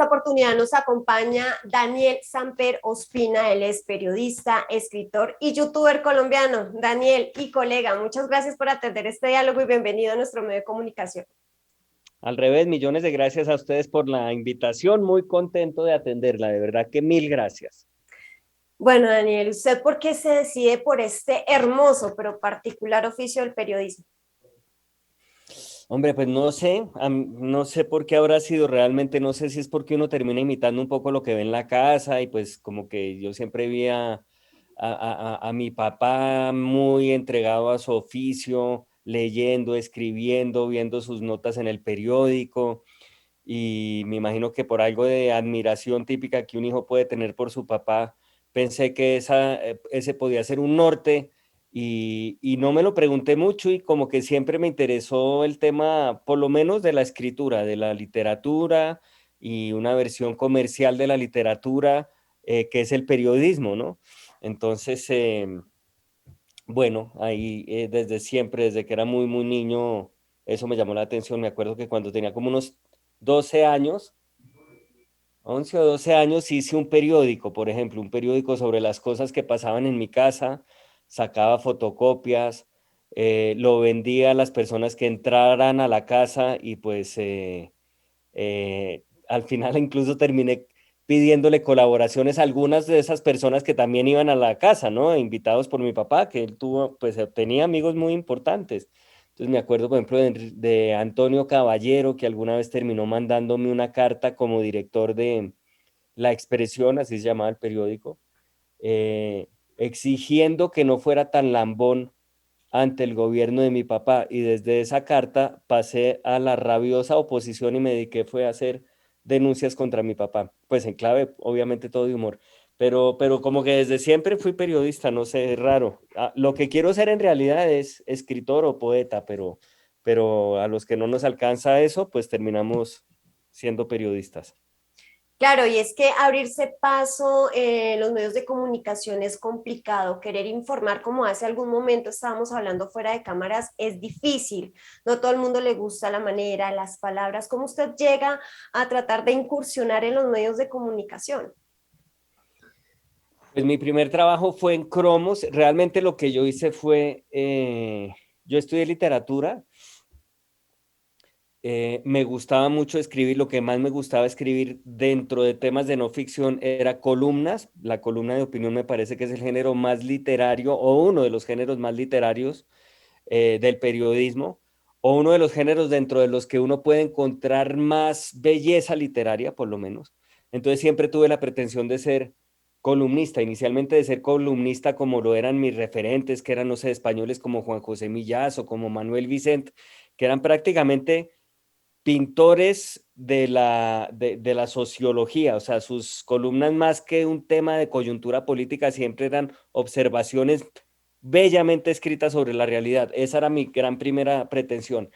esta oportunidad nos acompaña Daniel Samper Ospina, él es periodista, escritor y youtuber colombiano. Daniel y colega, muchas gracias por atender este diálogo y bienvenido a nuestro medio de comunicación. Al revés, millones de gracias a ustedes por la invitación, muy contento de atenderla, de verdad que mil gracias. Bueno, Daniel, ¿usted por qué se decide por este hermoso pero particular oficio del periodismo? Hombre, pues no sé, no sé por qué habrá sido realmente, no sé si es porque uno termina imitando un poco lo que ve en la casa y pues como que yo siempre vi a mi papá muy entregado a su oficio, leyendo, escribiendo, viendo sus notas en el periódico y me imagino que por algo de admiración típica que un hijo puede tener por su papá, pensé que ese podía ser un norte y no me lo pregunté mucho y como que siempre me interesó el tema, por lo menos de la escritura, de la literatura y una versión comercial de la literatura, que es el periodismo, ¿no? Entonces, bueno, ahí desde siempre, desde que era muy niño, eso me llamó la atención. Me acuerdo que cuando tenía como unos 12 años, 11 o 12 años, hice un periódico, por ejemplo, un periódico sobre las cosas que pasaban en mi casa, sacaba fotocopias, lo vendía a las personas que entraran a la casa y pues al final incluso terminé pidiéndole colaboraciones a algunas de esas personas que también iban a la casa, ¿no? Invitados por mi papá, que él tuvo, pues tenía amigos muy importantes. Entonces me acuerdo, por ejemplo, de Antonio Caballero, que alguna vez terminó mandándome una carta como director de La Expresión, así se llamaba el periódico, eh, exigiendo que no fuera tan lambón ante el gobierno de mi papá. Y desde esa carta pasé a la rabiosa oposición y me dediqué fue a hacer denuncias contra mi papá, pues en clave, obviamente todo de humor. Pero como que desde siempre fui periodista, no sé, es raro. Lo que quiero ser en realidad es escritor o poeta, pero a los que no nos alcanza eso, pues terminamos siendo periodistas. Claro, y es que abrirse paso en los medios de comunicación es complicado. Querer informar, como hace algún momento estábamos hablando fuera de cámaras, es difícil. No todo el mundo le gusta la manera, las palabras. ¿Cómo usted llega a tratar de incursionar en los medios de comunicación? Pues mi primer trabajo fue en Cromos. Realmente lo que yo hice fue, yo estudié literatura, me gustaba mucho escribir, lo que más me gustaba escribir dentro de temas de no ficción era columnas. La columna de opinión me parece que es el género más literario o uno de los géneros más literarios del periodismo o uno de los géneros dentro de los que uno puede encontrar más belleza literaria, por lo menos. Entonces siempre tuve la pretensión de ser columnista, inicialmente de ser columnista como lo eran mis referentes, que eran, no sé, españoles como Juan José Millás o como Manuel Vicent, que eran prácticamente pintores de la sociología, o sea, sus columnas más que un tema de coyuntura política siempre eran observaciones bellamente escritas sobre la realidad. Esa era mi gran primera pretensión.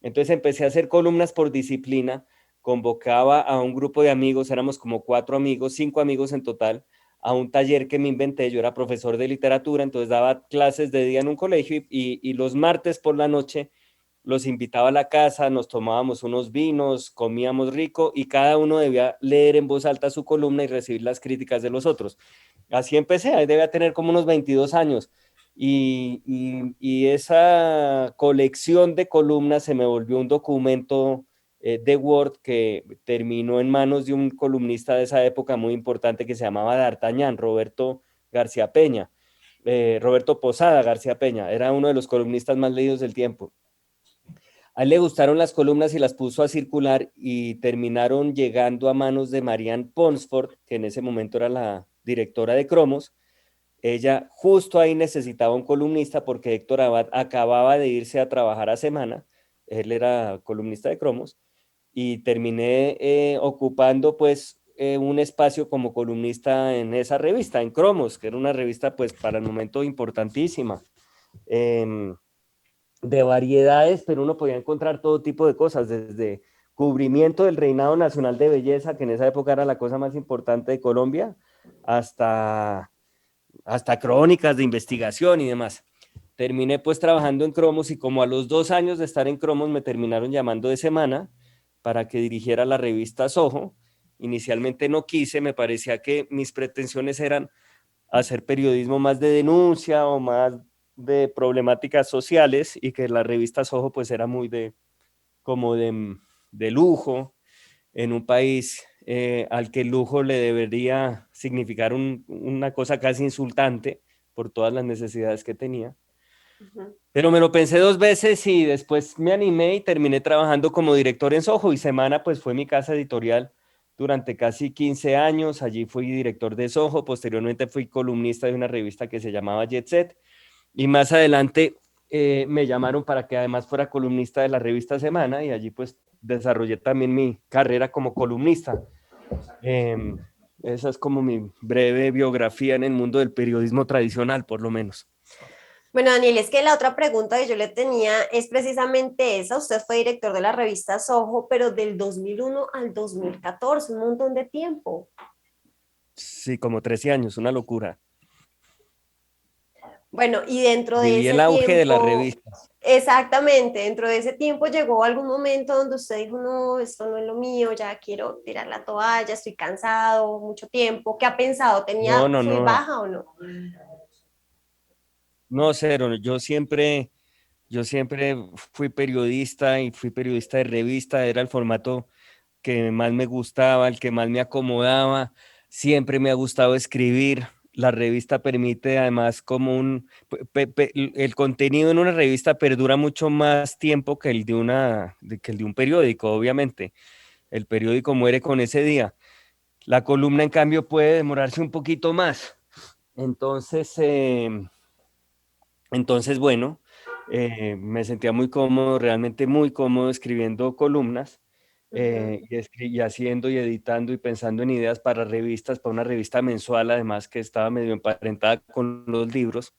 Entonces empecé a hacer columnas por disciplina, convocaba a un grupo de amigos, éramos como 4 amigos, 5 amigos en total, a un taller que me inventé. Yo era profesor de literatura, entonces daba clases de día en un colegio y los martes por la noche los invitaba a la casa, nos tomábamos unos vinos, comíamos rico y cada uno debía leer en voz alta su columna y recibir las críticas de los otros. Así empecé, ahí debía tener como unos 22 años. Y esa colección de columnas se me volvió un documento de Word que terminó en manos de un columnista de esa época muy importante que se llamaba D'Artagnan, Roberto García Peña, Roberto Posada García Peña, era uno de los columnistas más leídos del tiempo. A él le gustaron las columnas y las puso a circular y terminaron llegando a manos de Marianne Ponsford, que en ese momento era la directora de Cromos. Ella justo ahí necesitaba un columnista porque Héctor Abad acababa de irse a trabajar a Semana, él era columnista de Cromos, y terminé ocupando pues un espacio como columnista en esa revista, en Cromos, que era una revista pues para el momento importantísima. Eh, de variedades, pero uno podía encontrar todo tipo de cosas, desde cubrimiento del Reinado Nacional de Belleza, que en esa época era la cosa más importante de Colombia, hasta, hasta crónicas de investigación y demás. Terminé pues trabajando en Cromos y como a los 2 años de estar en Cromos me terminaron llamando de Semana para que dirigiera la revista Soho inicialmente no quise, me parecía que mis pretensiones eran hacer periodismo más de denuncia o más de problemáticas sociales y que la revista Soho pues era muy de como de lujo en un país al que el lujo le debería significar una cosa casi insultante por todas las necesidades que tenía. Ujú. Pero me lo pensé dos veces y después me animé y terminé trabajando como director en Soho y Semana pues fue mi casa editorial durante casi 15 años. Allí fui director de Soho, posteriormente fui columnista de una revista que se llamaba Jet Set y más adelante me llamaron para que además fuera columnista de la revista Semana y allí pues desarrollé también mi carrera como columnista. Eh, Esa es como mi breve biografía en el mundo del periodismo tradicional, por lo menos. Bueno, Daniel, es que la otra pregunta que yo le tenía es precisamente esa. Usted fue director de la revista Soho, pero del 2001 al 2014, un montón de tiempo. Sí, como 13 años, una locura. Bueno, y dentro de Viví ese el auge de las tiempo, revistas. exactamente, dentro de ese tiempo llegó algún momento donde usted dijo, no, esto no es lo mío, ya quiero tirar la toalla, estoy cansado, mucho tiempo. ¿Qué ha pensado? No, ¿Tenía no, sub y no, baja o no? no, cero. Yo siempre fui periodista y fui periodista de revista. Era el formato que más me gustaba, el que más me acomodaba. Siempre me ha gustado escribir. La revista permite además como el contenido en una revista perdura mucho más tiempo que que el de un periódico, obviamente. El periódico muere con ese día. La columna, en cambio, puede demorarse un poquito más. Entonces, bueno, me sentía muy cómodo, realmente muy cómodo escribiendo columnas Ujú. y haciendo y editando y pensando en ideas para revistas, para una revista mensual, además que estaba medio emparentada con los libros.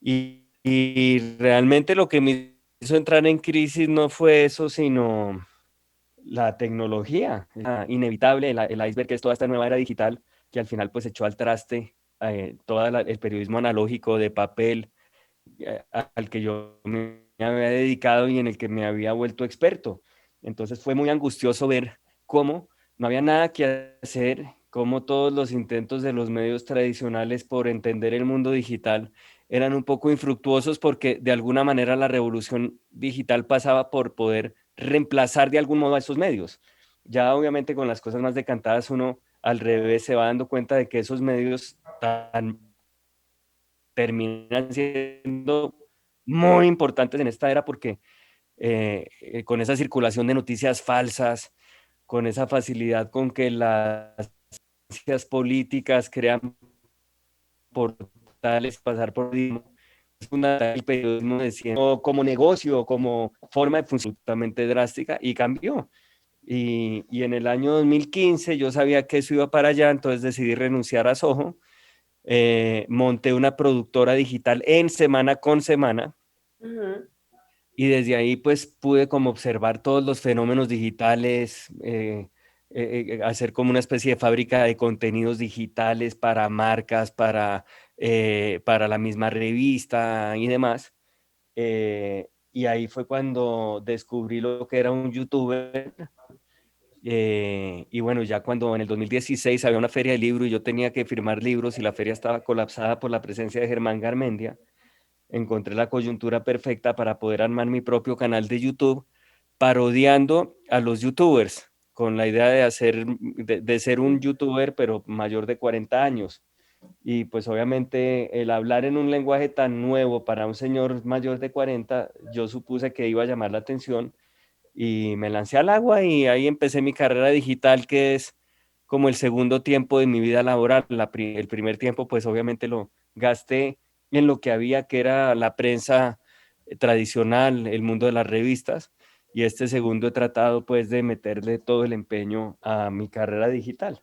Y realmente lo que me hizo entrar en crisis no fue eso, sino la tecnología, inevitable, el iceberg que es toda esta nueva era digital que al final pues echó al traste todo el periodismo analógico de papel al que yo me había dedicado y en el que me había vuelto experto. Entonces fue muy angustioso ver cómo no había nada que hacer, cómo todos los intentos de los medios tradicionales por entender el mundo digital eran un poco infructuosos porque de alguna manera la revolución digital pasaba por poder reemplazar de algún modo a esos medios. Ya obviamente con las cosas más decantadas uno al revés se va dando cuenta de que esos medios terminan siendo muy importantes en esta era porque con esa circulación de noticias falsas, con esa facilidad con que las ciencias políticas crean portales, pasar por es fundamental el periodismo siendo como negocio, como forma de función absolutamente drástica y cambió. Y en el año 2015 yo sabía que eso iba para allá, entonces decidí renunciar a Soho, monté una productora digital en Semana con Semana Ujú. y desde ahí pues pude como observar todos los fenómenos digitales, hacer como una especie de fábrica de contenidos digitales para marcas, para la misma revista y demás. Y ahí fue cuando descubrí lo que era un youtuber. Y bueno, ya cuando en el 2016 había una feria de libro y yo tenía que firmar libros y la feria estaba colapsada por la presencia de Germán Garmendia, encontré la coyuntura perfecta para poder armar mi propio canal de YouTube parodiando a los youtubers, con la idea de ser un youtuber, pero mayor de 40 años. Y pues obviamente el hablar en un lenguaje tan nuevo para un señor mayor de 40 yo supuse que iba a llamar la atención y me lancé al agua y ahí empecé mi carrera digital, que es como el segundo tiempo de mi vida laboral. El primer tiempo, pues obviamente lo gasté en lo que había, que era la prensa tradicional, el mundo de las revistas, y este segundo he tratado pues de meterle todo el empeño a mi carrera digital.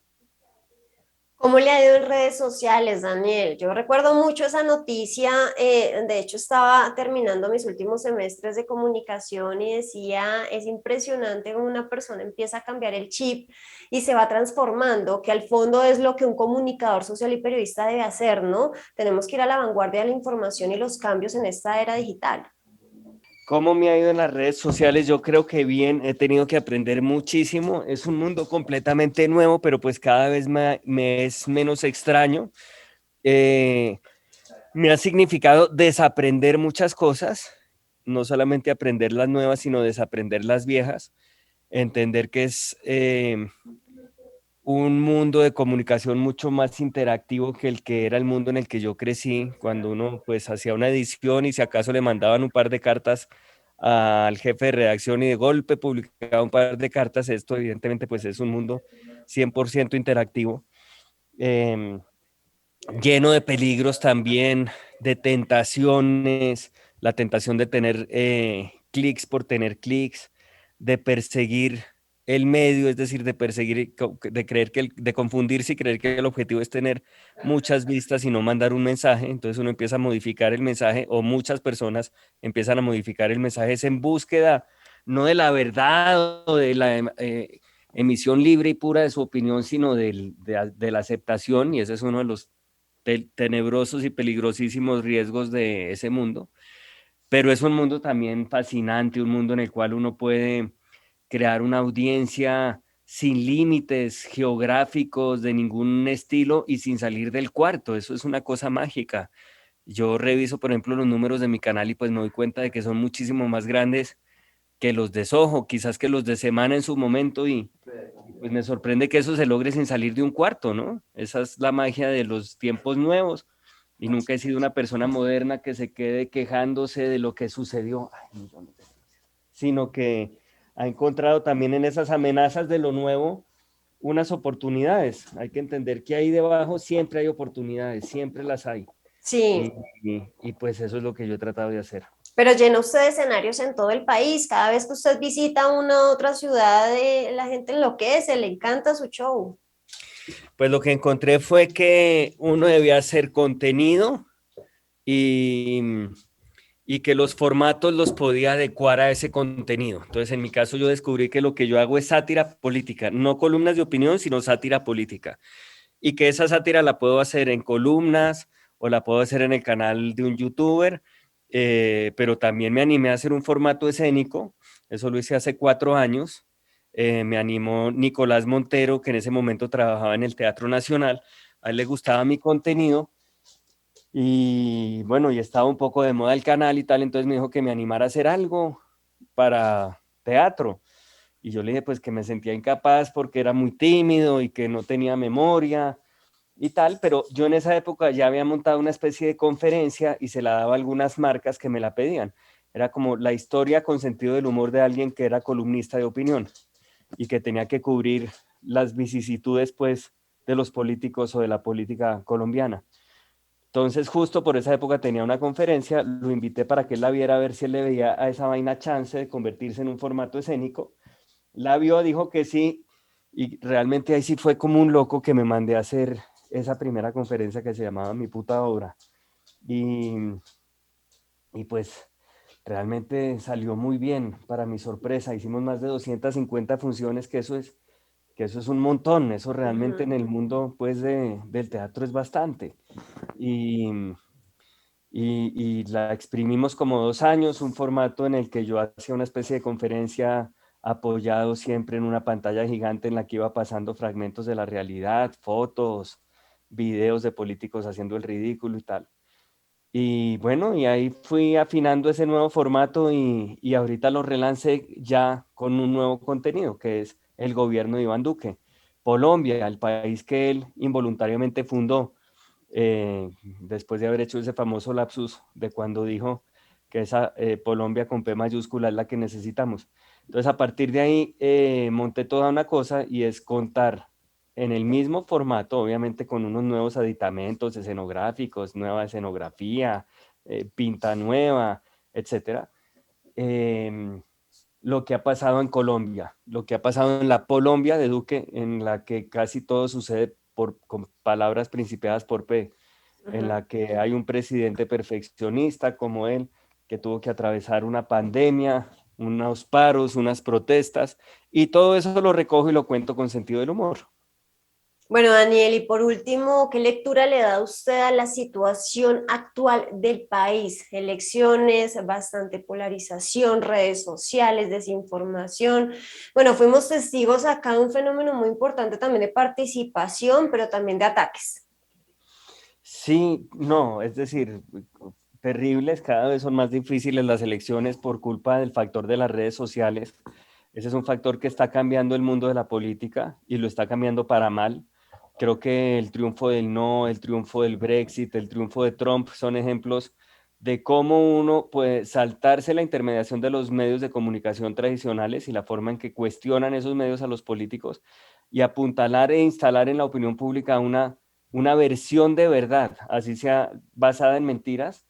¿Cómo le ha ido en redes sociales, Daniel? Yo recuerdo mucho esa noticia, de hecho estaba terminando mis últimos semestres de comunicación y decía, es impresionante cómo una persona empieza a cambiar el chip y se va transformando, que al fondo es lo que un comunicador social y periodista debe hacer, ¿no? Tenemos que ir a la vanguardia de la información y los cambios en esta era digital. ¿Cómo me ha ido en las redes sociales? Yo creo que bien, he tenido que aprender muchísimo. Es un mundo completamente nuevo, pero pues cada vez me es menos extraño. Eh, Me ha significado desaprender muchas cosas, no solamente aprender las nuevas, sino desaprender las viejas, entender que es un mundo de comunicación mucho más interactivo que el que era el mundo en el que yo crecí, cuando uno pues hacía una edición y si acaso le mandaban un par de cartas al jefe de redacción y de golpe publicaba un par de cartas. Esto evidentemente pues es un mundo 100% interactivo. Em, Lleno de peligros también, de tentaciones, la tentación de tener clics por tener clics, de perseguir el medio, es decir, de perseguir, de creer que, de confundirse y creer que el objetivo es tener muchas vistas y no mandar un mensaje. Entonces uno empieza a modificar el mensaje o muchas personas empiezan a modificar el mensaje. Es en búsqueda no de la verdad o de la emisión libre y pura de su opinión, sino de la aceptación, y ese es uno de los tenebrosos y peligrosísimos riesgos de ese mundo, pero es un mundo también fascinante, un mundo en el cual uno puede crear una audiencia sin límites geográficos de ningún estilo y sin salir del cuarto. Eso es una cosa mágica. Yo reviso, por ejemplo, los números de mi canal y pues me doy cuenta de que son muchísimo más grandes que los de Soho, quizás que los de Semana en su momento, y pues me sorprende que eso se logre sin salir de un cuarto, ¿no? Esa es la magia de los tiempos nuevos, y nunca he sido una persona moderna que se quede quejándose de lo que sucedió, ay, millones de gracias, sino que ha encontrado también en esas amenazas de lo nuevo unas oportunidades. Hay que entender que ahí debajo siempre hay oportunidades, siempre las hay. Sí, Y pues eso es lo que yo he tratado de hacer. pero llena usted de escenarios en todo el país. Cada vez que usted visita una u otra ciudad, la gente enloquece, le encanta su show. Pues lo que encontré fue que uno debía hacer contenido y, y que los formatos los podía adecuar a ese contenido. Entonces, en mi caso, yo descubrí que lo que yo hago es sátira política, no columnas de opinión, sino sátira política. Y que esa sátira la puedo hacer en columnas o la puedo hacer en el canal de un youtuber, pero también me animé a hacer un formato escénico. Eso lo hice hace 4 años. Me animó Nicolás Montero, que en ese momento trabajaba en el Teatro Nacional. A él le gustaba mi contenido y bueno, y estaba un poco de moda el canal y tal, entonces me dijo que me animara a hacer algo para teatro. Y yo le dije pues que me sentía incapaz porque era muy tímido y que no tenía memoria y tal, pero yo en esa época ya había montado una especie de conferencia y se la daba a algunas marcas que me la pedían. Era como la historia con sentido del humor de alguien que era columnista de opinión y que tenía que cubrir las vicisitudes pues de los políticos o de la política colombiana. Entonces, justo por esa época tenía una conferencia, lo invité para que él la viera, a ver si él le veía a esa vaina chance de convertirse en un formato escénico. La vio, dijo que sí, y realmente ahí sí fue como un loco que me mandé a hacer esa primera conferencia que se llamaba Mi puta obra. Y, y pues realmente salió muy bien para mi sorpresa. Hicimos más de 250 funciones, que eso es un montón, eso realmente Ujú. en el mundo pues del teatro es bastante. Y, y la exprimimos como 2 años, un formato en el que yo hacía una especie de conferencia apoyado siempre en una pantalla gigante en la que iba pasando fragmentos de la realidad, fotos, videos de políticos haciendo el ridículo y tal. Y bueno, y ahí fui afinando ese nuevo formato y ahorita lo relancé ya con un nuevo contenido, que es el gobierno de Iván Duque. Colombia, el país que él involuntariamente fundó, después de haber hecho ese famoso lapsus de cuando dijo que esa Colombia con P mayúscula es la que necesitamos. Entonces, a partir de ahí, monté toda una cosa y es contar en el mismo formato, obviamente con unos nuevos aditamentos escenográficos, nueva escenografía, pinta nueva, etcétera. em, lo que ha pasado en Colombia, lo que ha pasado en la Colombia de Duque, en la que casi todo sucede con palabras principiadas por P, en Ujú. la que hay un presidente perfeccionista como él, que tuvo que atravesar una pandemia, unos paros, unas protestas, y todo eso lo recojo y lo cuento con sentido del humor. Bueno, Daniel, y por último, ¿qué lectura le da usted a la situación actual del país? Elecciones, bastante polarización, redes sociales, desinformación. Bueno, fuimos testigos acá de un fenómeno muy importante también de participación, pero también de ataques. Sí, no, es decir, terribles, cada vez son más difíciles las elecciones por culpa del factor de las redes sociales. Ese es un factor que está cambiando el mundo de la política y lo está cambiando para mal. Creo que el triunfo del no, el triunfo del Brexit, el triunfo de Trump son ejemplos de cómo uno puede saltarse la intermediación de los medios de comunicación tradicionales y la forma en que cuestionan esos medios a los políticos y apuntalar e instalar en la opinión pública una versión de verdad, así sea basada en mentiras,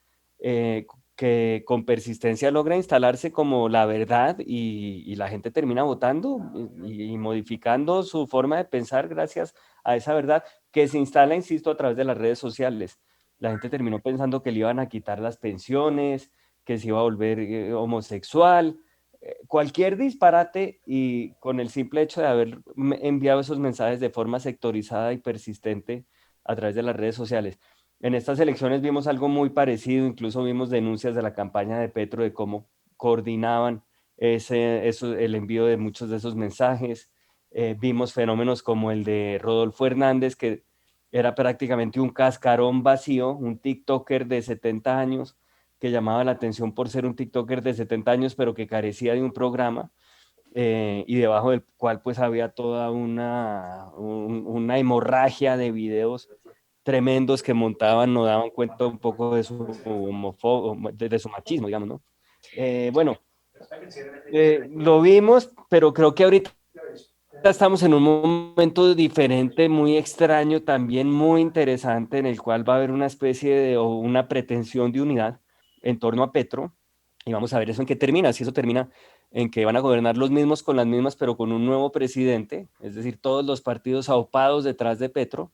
que con persistencia logra instalarse como la verdad y la gente termina votando y modificando su forma de pensar gracias a esa verdad que se instala, insisto, a través de las redes sociales. La gente terminó pensando que le iban a quitar las pensiones, que se iba a volver homosexual, cualquier disparate y con el simple hecho de haber enviado esos mensajes de forma sectorizada y persistente a través de las redes sociales. En estas elecciones vimos algo muy parecido, incluso vimos denuncias de la campaña de Petro de cómo coordinaban el envío de muchos de esos mensajes. Vimos fenómenos como el de Rodolfo Hernández, que era prácticamente un cascarón vacío, un TikToker de 70 años, que llamaba la atención por ser un TikToker de 70 años, pero que carecía de un programa, y debajo del cual pues había toda una hemorragia de videos tremendos que montaban, no daban cuenta un poco de su de su machismo, digamos, ¿no? Bueno, lo vimos, pero creo que ahorita estamos en un momento diferente, muy extraño, también muy interesante, en el cual va a haber una especie de, o una pretensión de unidad en torno a Petro, y vamos a ver eso en qué termina, si eso termina en que van a gobernar los mismos con las mismas, pero con un nuevo presidente, es decir, todos los partidos aupados detrás de Petro,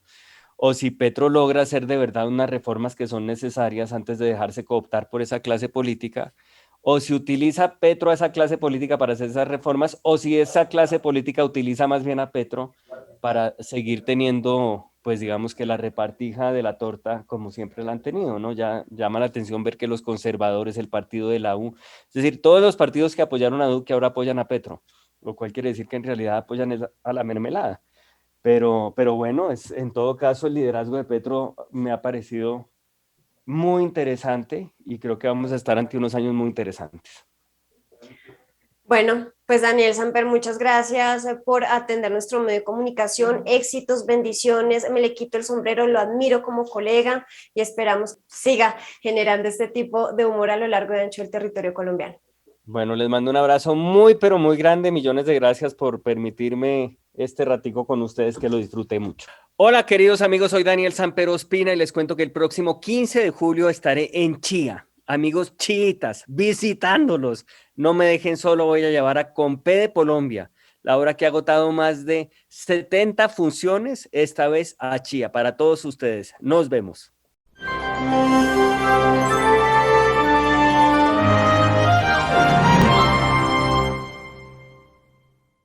o si Petro logra hacer de verdad unas reformas que son necesarias antes de dejarse cooptar por esa clase política, o si utiliza Petro a esa clase política para hacer esas reformas, o si esa clase política utiliza más bien a Petro para seguir teniendo, pues digamos que la repartija de la torta como siempre la han tenido, ¿no? Ya llama la atención ver que los conservadores, el partido de la U, es decir, todos los partidos que apoyaron a Duque ahora apoyan a Petro, lo cual quiere decir que en realidad apoyan a la mermelada. Pero bueno, en todo caso el liderazgo de Petro me ha parecido muy interesante y creo que vamos a estar ante unos años muy interesantes. Bueno, pues Daniel Samper, muchas gracias por atender nuestro medio de comunicación. Éxitos, bendiciones. Me le quito el sombrero, lo admiro como colega y esperamos siga generando este tipo de humor a lo largo y ancho del territorio colombiano. Bueno, les mando un abrazo muy, pero muy grande. Millones de gracias por permitirme este ratico con ustedes, que lo disfruté mucho. Hola, queridos amigos, soy Daniel Samper Ospina y les cuento que el próximo 15 de julio estaré en Chía. Amigos chiitas, visitándolos. No me dejen solo, voy a llevar a Compé de Colombia, la obra que ha agotado más de 70 funciones, esta vez a Chía, para todos ustedes. Nos vemos.